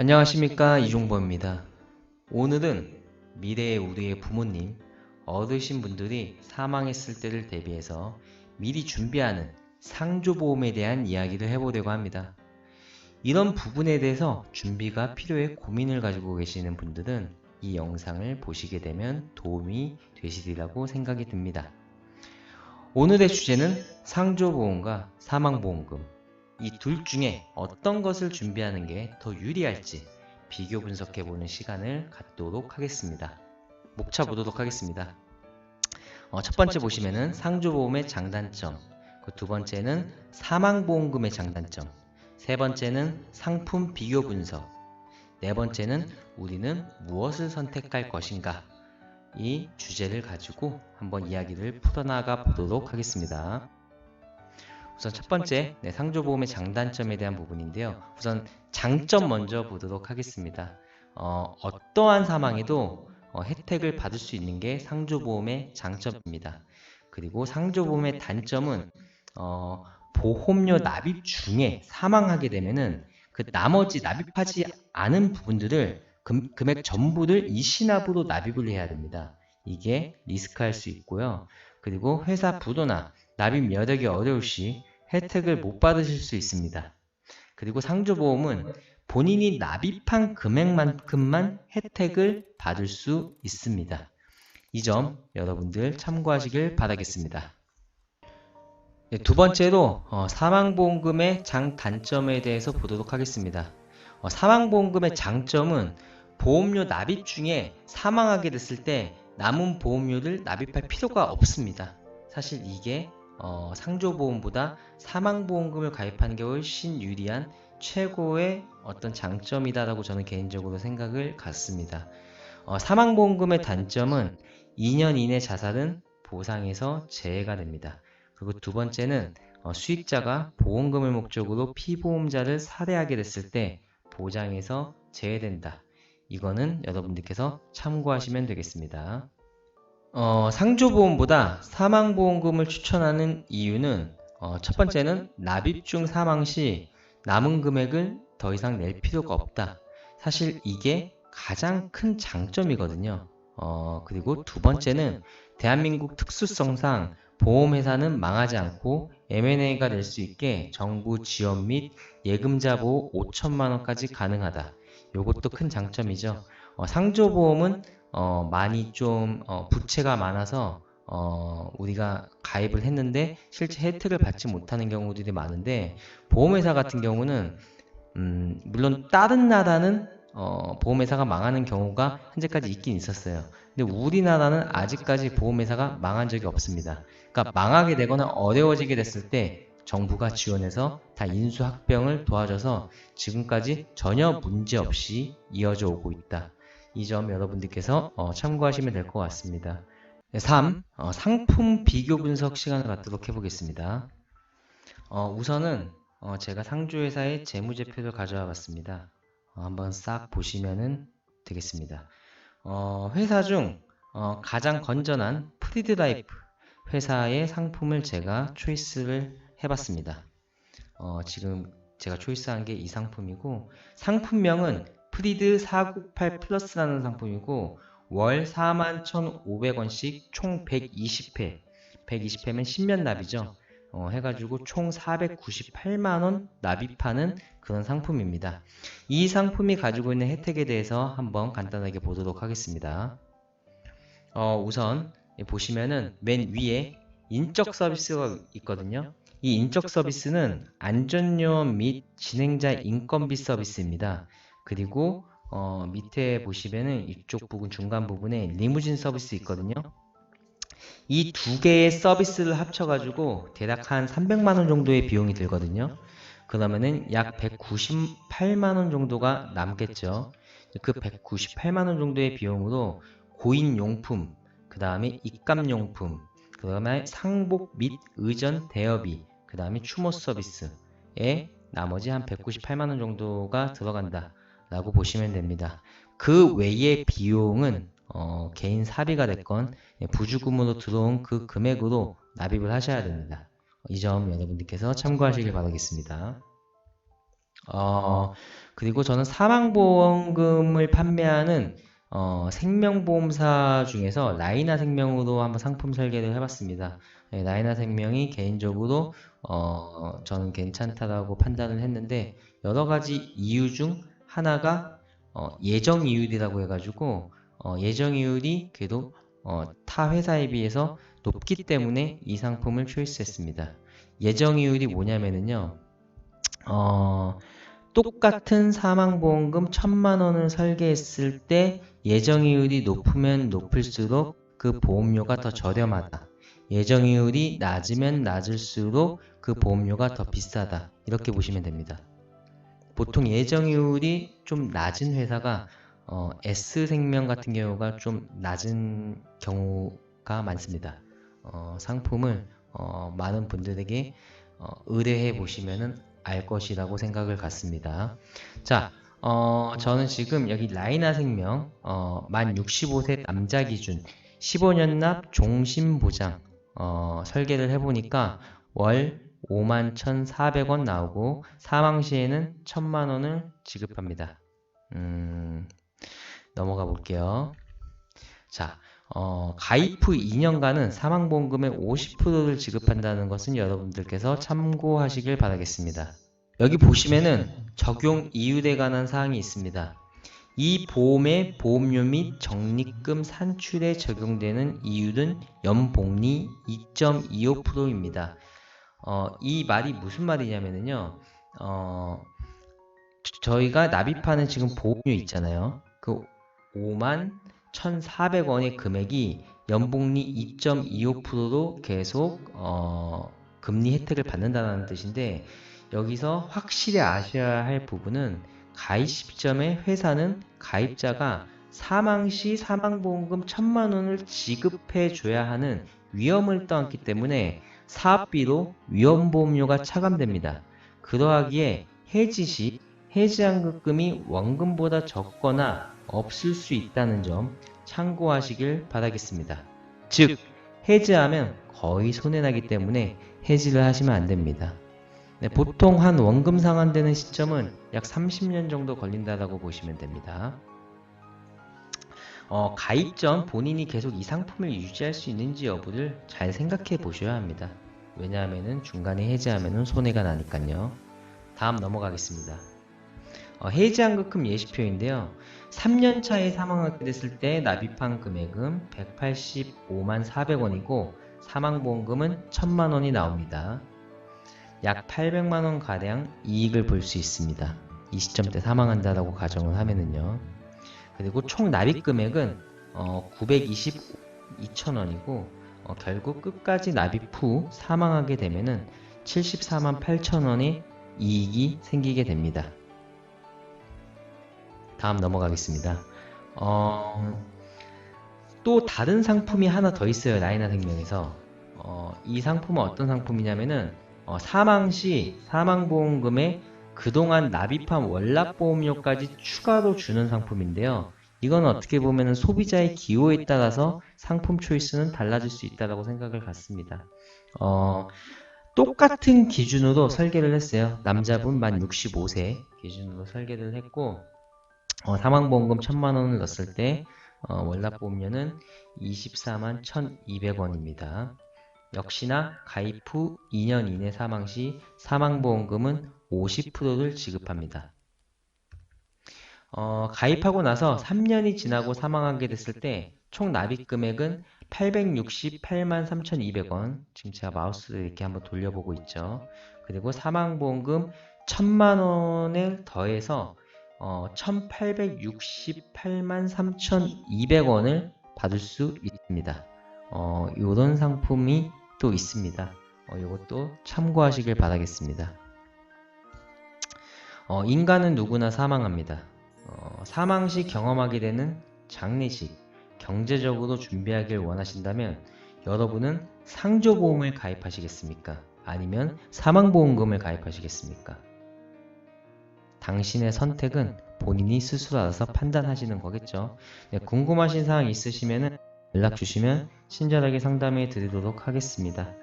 안녕하십니까, 이종범입니다. 오늘은 미래의 우리의 부모님, 어르신분들이 사망했을 때를 대비해서 미리 준비하는 상조보험에 대한 이야기를 해보려고 합니다. 이런 부분에 대해서 준비가 필요해 고민을 가지고 계시는 분들은 이 영상을 보시게 되면 도움이 되시리라고 생각이 듭니다. 오늘의 주제는 상조보험과 사망보험금, 이 둘 중에 어떤 것을 준비하는 게 더 유리할지 비교 분석해보는 시간을 갖도록 하겠습니다. 목차 보도록 하겠습니다. 첫 번째 보시면은 상조보험의 장단점, 두 번째는 사망보험금의 장단점, 세 번째는 상품 비교 분석, 네 번째는 우리는 무엇을 선택할 것인가, 이 주제를 가지고 한번 이야기를 풀어나가 보도록 하겠습니다. 우선 첫 번째, 상조보험의 장단점에 대한 부분인데요. 우선 장점 먼저 보도록 하겠습니다. 어떠한 사망에도 혜택을 받을 수 있는 게 상조보험의 장점입니다. 그리고 상조보험의 단점은 보험료 납입 중에 사망하게 되면은 그 나머지 납입하지 않은 부분들을 금액 전부를 이신압으로 납입을 해야 됩니다. 이게 리스크할 수 있고요. 그리고 회사 부도나 납입 여력이 어려울 시 혜택을 못 받으실 수 있습니다. 그리고 상조보험은 본인이 납입한 금액만큼만 혜택을 받을 수 있습니다. 이 점 여러분들 참고하시길 바라겠습니다. 두 번째로 사망보험금의 장단점에 대해서 보도록 하겠습니다. 사망보험금의 장점은 보험료 납입 중에 사망하게 됐을 때 남은 보험료를 납입할 필요가 없습니다. 사실 이게 상조보험보다 사망보험금을 가입하는 게 훨씬 유리한 최고의 어떤 장점이다라고 저는 개인적으로 생각을 갖습니다. 사망보험금의 단점은 2년 이내 자살은 보상에서 제외가 됩니다. 그리고 두 번째는 수익자가 보험금을 목적으로 피보험자를 살해하게 됐을 때 보장에서 제외된다. 이거는 여러분들께서 참고하시면 되겠습니다. 상조보험보다 사망보험금을 추천하는 이유는 첫 번째는 납입 중 사망 시 남은 금액을 더 이상 낼 필요가 없다. 사실 이게 가장 큰 장점이거든요. 그리고 두 번째는 대한민국 특수성상 보험회사는 망하지 않고 M&A가 될 수 있게 정부 지원 및 예금자 보호 5천만 원까지 가능하다. 이것도 큰 장점이죠. 상조보험은 많이 좀 부채가 많아서 우리가 가입을 했는데 실제 혜택을 받지 못하는 경우들이 많은데, 보험회사 같은 경우는 물론 다른 나라는 보험회사가 망하는 경우가 현재까지 있긴 있었어요. 근데 우리나라는 아직까지 보험회사가 망한 적이 없습니다. 그러니까 망하게 되거나 어려워지게 됐을 때 정부가 지원해서 다 인수합병을 도와줘서 지금까지 전혀 문제 없이 이어져 오고 있다. 이 점 여러분들께서 참고하시면 될 것 같습니다. 3. 상품 비교 분석 시간을 갖도록 해보겠습니다. 우선은 제가 상조회사의 재무제표를 가져와 봤습니다. 한번 싹 보시면 되겠습니다. 회사 중 가장 건전한 프리드라이프 회사의 상품을 제가 초이스를 해봤습니다. 지금 제가 초이스한 게 이 상품이고, 상품명은 프리드 498 플러스라는 상품이고, 월 41,500원씩 총 120회, 120회면 10년 납이죠. 해가지고 총 498만원 납입하는 그런 상품입니다. 이 상품이 가지고 있는 혜택에 대해서 한번 간단하게 보도록 하겠습니다. 우선 보시면은 맨 위에 인적 서비스가 있거든요. 이 인적 서비스는 안전요원 및 진행자 인건비 서비스입니다. 그리고 밑에 보시면은 이쪽 부분 중간 부분에 리무진 서비스 있거든요. 이 두 개의 서비스를 합쳐가지고 대략 한 300만원 정도의 비용이 들거든요. 그러면은 약 198만원 정도가 남겠죠. 그 198만원 정도의 비용으로 고인용품, 그 다음에 입감용품, 그 다음에 상복 및 의전 대여비, 그 다음에 추모 서비스에 나머지 한 198만원 정도가 들어간다 라고 보시면 됩니다. 그 외의 비용은 개인 사비가 됐건 부주금으로 들어온 그 금액으로 납입을 하셔야 됩니다. 이 점 여러분들께서 참고하시길 바라겠습니다. 어, 그리고 저는 사망보험금을 판매하는 생명보험사 중에서 라이나 생명으로 한번 상품 설계를 해봤습니다. 네, 라이나 생명이 개인적으로 저는 괜찮다라고 판단을 했는데 여러 가지 이유 중 하나가 예정이율이라고 해가지고 예정이율이 그래도 타 회사에 비해서 높기 때문에 이 상품을 초이스했습니다. 예정이율이 뭐냐면은요. 어, 똑같은 사망보험금 1,000만 원을 설계했을 때 예정이율이 높으면 높을수록 그 보험료가 더 저렴하다. 예정이율이 낮으면 낮을수록 그 보험료가 더 비싸다. 이렇게 보시면 됩니다. 보통 예정이율이 좀 낮은 회사가 S생명 같은 경우가 좀 낮은 경우가 많습니다. 상품을 많은 분들에게 의뢰해 보시면은 알 것이라고 생각을 갖습니다. 자, 저는 지금 여기 라이나 생명 만 65세 남자 기준 15년 납 종신보장 설계를 해보니까 월 51,400원 나오고 사망 시에는 1,000만 원을 지급합니다. 넘어가 볼게요. 자, 가입 후 2년간은 사망보험금의 50%를 지급한다는 것은 여러분들께서 참고하시길 바라겠습니다. 여기 보시면은 적용 이율에 관한 사항이 있습니다. 이 보험의 보험료 및 적립금 산출에 적용되는 이율은 연복리 2.25%입니다. 이 말이 무슨 말이냐면요. 저희가 납입하는 지금 보험료 있잖아요. 그 51,400원의 금액이 연복리 2.25%로 계속 금리 혜택을 받는다는 뜻인데 여기서 확실히 아셔야 할 부분은 가입 시점에 회사는 가입자가 사망 시 사망보험금 1,000만 원을 지급해 줘야 하는 위험을 떠안기 때문에 사업비로 위험보험료가 차감됩니다. 그러하기에 해지 시 해지환급금이 원금보다 적거나 없을 수 있다는 점 참고하시길 바라겠습니다. 즉, 해지하면 거의 손해나기 때문에 해지를 하시면 안됩니다. 네, 보통 한 원금 상환되는 시점은 약 30년 정도 걸린다고 보시면 됩니다. 가입 전 본인이 계속 이 상품을 유지할 수 있는지 여부를 잘 생각해 보셔야 합니다. 왜냐하면 중간에 해지하면 손해가 나니까요. 다음 넘어가겠습니다. 해지환급금 예시표인데요. 3년 차에 사망하게 됐을 때 납입한 금액은 185만 400원이고 사망보험금은 1,000만 원이 나옵니다. 약 800만 원 가량 이익을 볼 수 있습니다. 이 시점 때 사망한다라고 가정을 하면은요. 그리고 총 납입 금액은 922,000원이고 결국 끝까지 납입 후 사망하게 되면은 74만 8천원의 이익이 생기게 됩니다. 다음 넘어가겠습니다. 또 다른 상품이 하나 더 있어요. 라이나 생명에서. 이 상품은 어떤 상품이냐면은 사망 시 사망보험금에 그동안 납입한 월납보험료까지 추가로 주는 상품인데요. 이건 어떻게 보면 소비자의 기호에 따라서 상품 초이스는 달라질 수 있다고 생각을 갖습니다. 똑같은 기준으로 설계를 했어요. 남자분 만 65세 기준으로 설계를 했고 사망보험금 1,000만 원을 넣었을 때 월납보험료는 24만 1,200원입니다. 역시나 가입 후 2년 이내 사망 시 사망보험금은 50%를 지급합니다. 가입하고 나서 3년이 지나고 사망하게 됐을 때 총 납입 금액은 868만 3,200원. 지금 제가 마우스를 이렇게 한번 돌려보고 있죠. 그리고 사망보험금 1,000만 원을 더해서 1,868만 3,200원을 받을 수 있습니다. 이런 상품이 또 있습니다. 이것도 참고하시길 바라겠습니다. 인간은 누구나 사망합니다. 사망 시 경험하게 되는 장례식, 경제적으로 준비하길 원하신다면 여러분은 상조보험을 가입하시겠습니까? 아니면 사망보험금을 가입하시겠습니까? 당신의 선택은 본인이 스스로 알아서 판단하시는 거겠죠. 네, 궁금하신 사항 있으시면 연락 주시면 친절하게 상담해 드리도록 하겠습니다.